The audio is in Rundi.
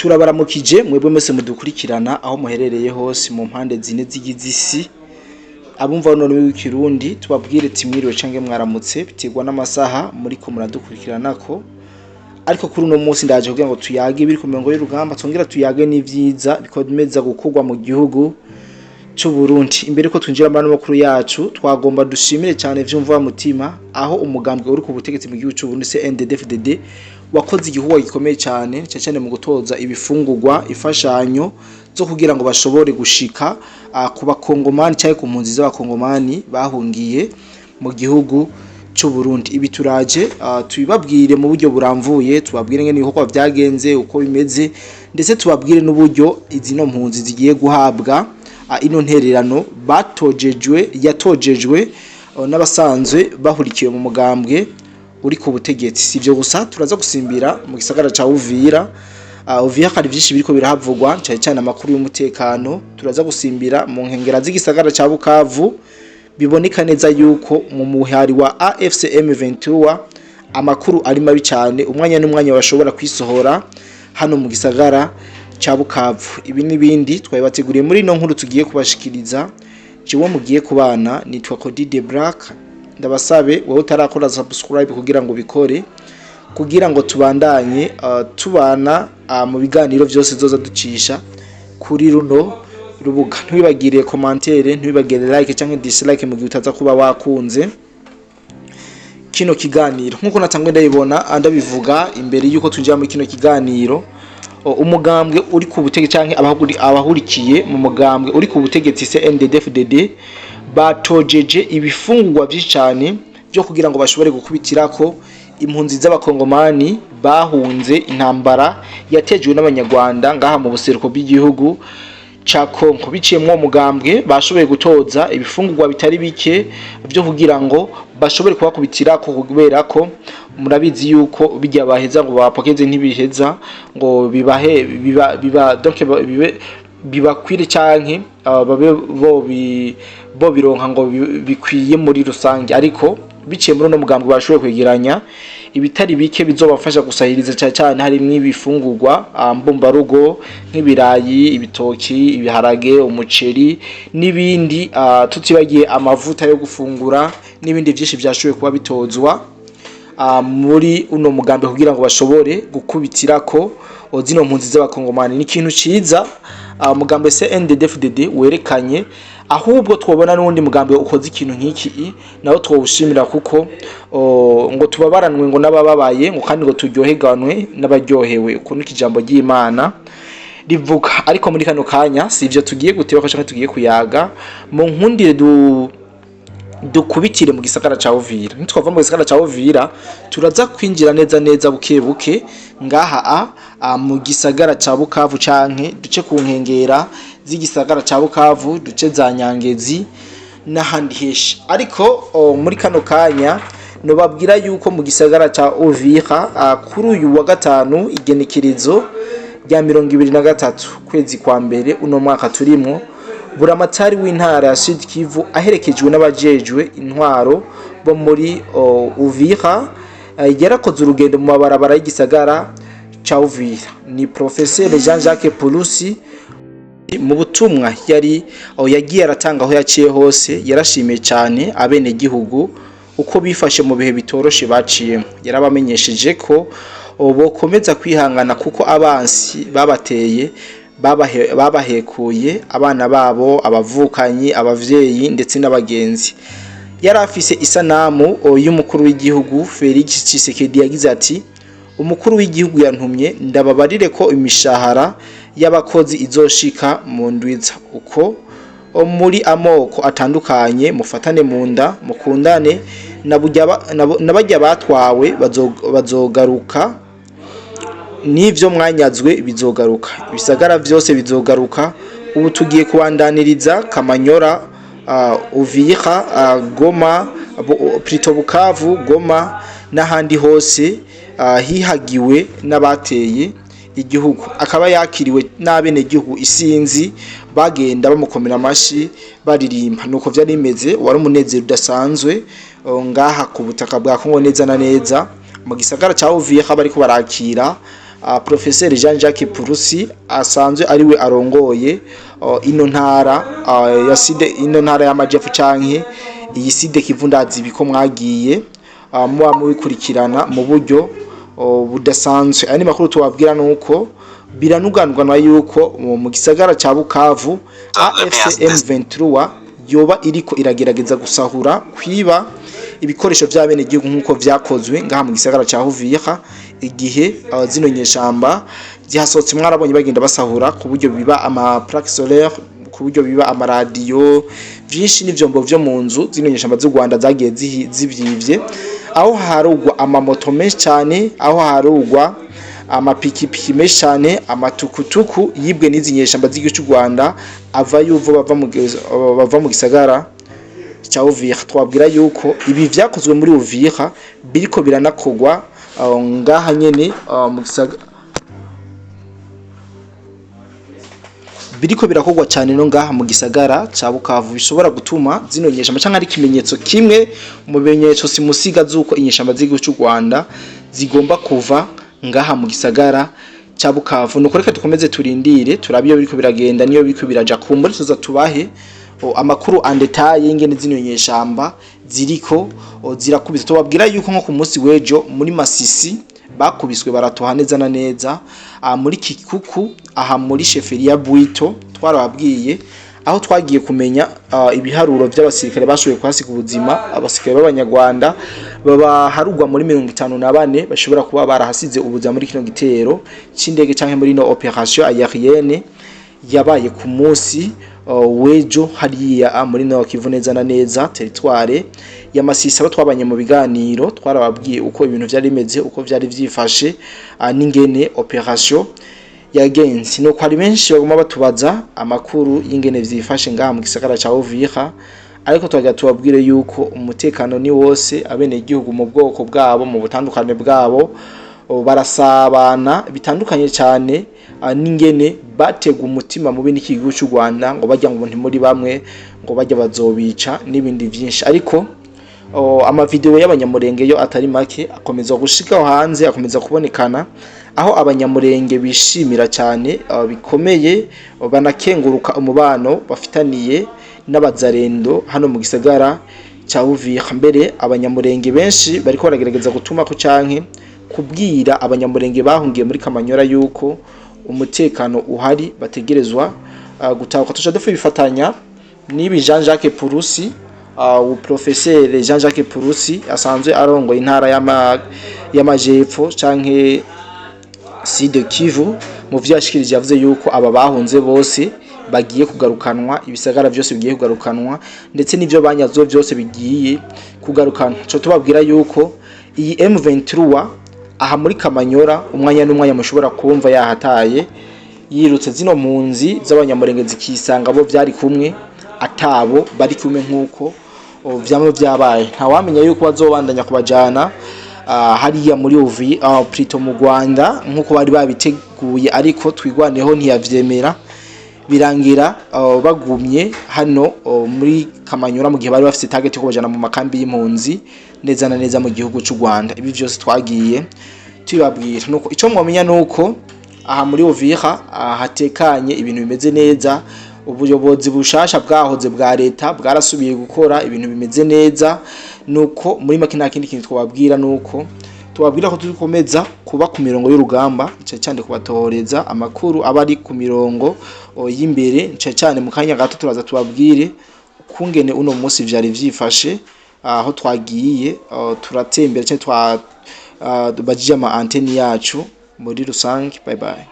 Turabaramukije mwebwe mwese mudukurikirana aho muherereye hose mu mpande zine zigize isi. Abumva none w'ikirundi tubabwire timwiriwe canke mwaramutse biterwa n'amasaha muriko muradukurikiranako. Ariko kuri uno munsi ndaje kugira ngo tuyage biri ku mirongo y'urugamba, twongera tuyage n'ivyiza bikomeza gukorwa mu gihugu c'u Burundi. Imbere ko twinjira muri makuru yacu, twagomba dushimire cyane vyumva mutima aho umugambwe uri ku butegetsi mu gihugu c'u Burundi CNDD-FDD wakoze igihuwa gikomeye cyane cyane mu gutoza ibifungurwa ifashanyo zo kugira ngo bashobore gushika ku bakongomani cyangwa ku mpunzi z'abakongomani bahungiye mu gihugu c'u Burundi. Ibi turaje tubibabwire mu buryo buramvuye, tubabwire ngene ibikorwa vyagenze uko bimeze, ndetse tubabwire n'uburyo izino mpunzi zigiye guhabwa ino ntererano yatojejwe n'abasanzwe bahurikiye mu mugambwe uri ku butegetsi. Sivyo gusa turaza gusimbira mu gisagara ca Uvira. Uvira hari byinshi biriko birahavugwa cyane amakuru y'umutekano. Turaza gusimbira mu nkengera z'igisagara ca Bukavu, biboneka neza yuko mu muhari wa AFC M23 amakuru ari mabi cyane, umwanya n'umwanya bashobora kwisohora hano mu gisagara ca Bukavu. Ibi nibindi twabibateguriye muri no nkuru tugiye kubashikiriza. Jewe mugiye kubana nitwa Cody the Black. Ndabasabe wowe utarakora subscribe kugira ngo bikore, kugira ngo tubandanye tubana mu biganiro byose zoza ducisha kuri runo rubuga. Ntwibagire commentaire, ntwibagire like cyangwa dislike mu gihe utaza kuba wakunze kino kiganiro. Nkuko natangwe ndabibona ndabivuga imbere yuko tunjira muri kino kiganiro, umugambwe uri ku butegetsi cyangwa abahurikiye mu mugambwe uri ku butegetsi CNDD-FDD batojeje ibifungurwa byinshi cyane byo kugira ngo bashobore gukubitirako impunzi z'abakongomani bahunze intambara yatejwe n'abanyarwanda ngaha mu buseruko bw'igihugu ca Kongo. Biciye mu mugambwe bashoboye gutoza ibifungurwa bitari bike byo kugira ngo bashobore kubakubitirako, kubera ko murabizi yuko bijya baheza ngo bapokeze ntibiheza ngo bibakwire canke babe bo bironka ngo bikwiye muri rusange. Ariko biciye muri no mugambwe bashoboye kwegeranya ibitari bike bizobafasha gusahiriza cyane harimo ibifungurwa mbumbarugo nk'ibirayi, ibitoki, ibiharage, umuceri n'ibindi, tutibagiye amavuta yo gufungura n'ibindi byinshi byashoboye kuba bitozwa muri uno mugambi kugira ngo bashobore gukubitirako zino mpunzi z'abakongomani. Ni ikintu ciza mugambi CNDD-FDD werekanye, ahubwo twobona n'undi mugambi ukoze ikintu nk'iki nawo twowushimira, kuko ngo tubabaranwe ngo nabababaye ngo kandi ngo turyoheganwe n'abaryohewe. Uko niki jambo ry'Imana rivuga. Ariko muri kano kanya sivyo tugiye guteba cyangwa tugiye kuyaga, mu nkundire dukubitire mu gisagara ca Uvira. Nitwava mu gisagara ca Uvira turaza kwinjira neza buke buke ngaha mu gisagara ca Bukavu, canke duce ku nkengera z'igisagara ca Bukavu, duce za Nyangezi n'ahandi heshi. Ariko muri kano kanya no babwira yuko mu gisagara ca Uvira kuri uyu wa gatanu igenekerezo rya 2023 kwezi kwa mbere uno mwaka turimo, buramatari w'intara ya Sud Kivu aherekejwe n'abajejwe intwaro bo muri Uvira yarakoze urugendo mu mabarabara y'igisagara ca Uvira. Ni Professeur Jean-Jacques Pulusi mu butumwa yagiye aratanga aho yaciye hose, yarashimiye cyane abene gihugu uko bifashe mu bihe bitoroshe baciyemo. Yarabamenyesheje ko bokomeza kwihangana kuko abansi babateye babahekuye abana babo, abavukanyi, abavyeyi ndetse n'abagenzi. Yari afise isanamu y'umukuru w'igihugu Felix Tshisekedi, yagize ati umukuru w'igihugu yantumye ndababarire ko imishahara y'abakozi izoshika mu ndwiza, uko muri amoko atandukanye mufatane mu nda mukundane, nabajya batwawe bazogaruka, n'ivyo mwanyazwe bizogaruka, ibisagara vyose bizogaruka. Ubu tugiye kubandaniriza Kamanyora, Uvira, Goma, Bukavu, Goma n'ahandi hose hihagiwe n'abateye igihugu. Akaba yakiriwe n'abene gihugu isinzi bagenda bamukomera amashi baririmba. Nuko vyari bimeze, wari umunezero udasanzwe ngaha ku butaka bwa Kongo neza na neza mu gisagara ca Uvira bariko barakira Professeur Jean-Jacques Purusi asanzwe ariwe arongoye ino ntara ya side, ino ntara y'amajyepfo canke iyi side Kivu ndazi biko mwagiye muba mubikurikirana mu buryo budasanzwe. Ani makuru tubabwira nuko biranuganwa yuko mu gisagara ca Bukavu AFC M23 yoba iriko iragerageza gusahura kwiba ibikoresho by'abene gihugu nkuko vyakozwe ngaha mu gisagara ca Uvira igihe zino nyeshamba zihasotse. Mwarabonye bagenda basahura ku buryo biba ama plaque solaire, ku buryo biba amaradiyo byinshi n'ivyombo vyo mu nzu. Zino nyeshamba z'u Rwanda zagiye zivyivye, aho harugwa amamoto menshi cyane, aho harugwa amapikipiki menshi cyane, amatukutuku yibwe n'izi nyeshamba z'igihugu cy'u Rwanda ava yuvo bava mu gisagara cha Uvira. Twabwira yuko ibi vyakozwe muri Uvira biriko biranakogwa ngaha nyene mu gisagara, biriko birakogwa cyane no ngaha mu gisagara ca Bukavu, bishobora gutuma zino nyeshamba canke ari kimenyetso kimwe mu bimenyetso simusiga zuko inyeshamba z'igihugu cy'u Rwanda zigomba kuva ngaha mu gisagara ca Bukavu. Nuko reka dukomeze turindire turabiyo biriko biragenda, niyo biriko biraja kumbura tuza tubahe amakuru andetaye y'ingene zino nyeshamba ziriko zirakubise. Tubabwira yuko nko ku munsi wejo muri Masisi bakubiswe baratoha neza na neza muri Kikuku aha muri Sheferia Bwito. Twarababwiye aho twagiye kumenya ibiharuro by'abasirikare bashoboye kwasiga ubuzima, abasirikare b'abanyarwanda baba harugwa muri 54 bashobora kuba barahasize ubuzima muri kino gitero c'indege canke muri no operation aérienne yabaye ku munsi wejo hariya muri no Kivu neza na neza territoire ya Masisi. Abo twabanye mu biganiro twarababwiye uko ibintu vyari bimeze, uko vyari vyifashe n'ingene operation yagenze. Nuko hari benshi baguma batubaza amakuru y'ingene vyifashe ngaha mu gisagara ca Uvira, ariko twagira tubabwire yuko umutekano ni wose, abene igihugu mu bwoko bwabo, mu butandukane bwabo barasabana bitandukanye cyane n'ingene batega umutima mu bindi kigihugu cy'u Rwanda ngo bajya ngo ntimuri bamwe ngo bajya bazobica n'ibindi byinshi. Ariko ama video y'abanyamurenge yo atari make akomeza gushika hanze, akomeza kubonekana aho abanyamurenge bishimira cyane bikomeye banakenguruka umubano bafitaniye n'abazarendo hano mu gisagara ca Uvira. Mbere abanyamurenge benshi bariko baragerageza gutuma ko canke kubwira abanyamurenge bahungiye muri Kamanyora yuko umutekano uhari bategerezwa gutahuka. Tuja dufu bifatanya nibi Jean-Jacques Purusi, Professeur Jean-Jacques Purusi asanzwe arongo intara y'amajepfo canke Sud Kivu. Mu vyashikirije yavuze yuko aba bahunze bose bagiye kugarukanwa, ibisagara byose bigiye kugarukanwa, ndetse n'ivyo banyazo byose bigiye kugarukanwa. Cyo tubabwira yuko iyi M23 aha muri Kamanyora umwanya n'umwanya mushobora kumva yahataye yirutse zino mpunzi z'abanyamurenge zikisanga bo vyari kumwe atabo bari kumwe nkuko vyamwe vyabaye. Nta wamenya yuko bazobandanya kubajana hariya muri Uvira Prito mu Rwanda nkuko bari babiteguye, ariko twigwaneho ntiyavyemera birangira bagumye hano muri Kamanyora mu gihe bari bafite target yo kubajana mu makambi y'impunzi neza na neza mu gihugu cy'u Rwanda. Ibi byose twagiye tubabwira. Nuko ico mwamenya nuko aha muri Uvira hatekanye, ibintu bimeze neza, ubuyobozi bushasha bwahoze bwa leta bwarasubiye gukora ibintu bimeze neza. Nuko muri make nta kindi kintu twababwira, nuko tubabwira ko tukomeza kuba ku mirongo y'urugamba cyane kubatohoreza amakuru abari ku mirongo y'imbere cyane. Mu kanya gato turaza tubabwire kungene uno munsi vyari vyifashe aho twagiye turatembera cyane bajije ama antenne yacu muri rusange. Bye bye.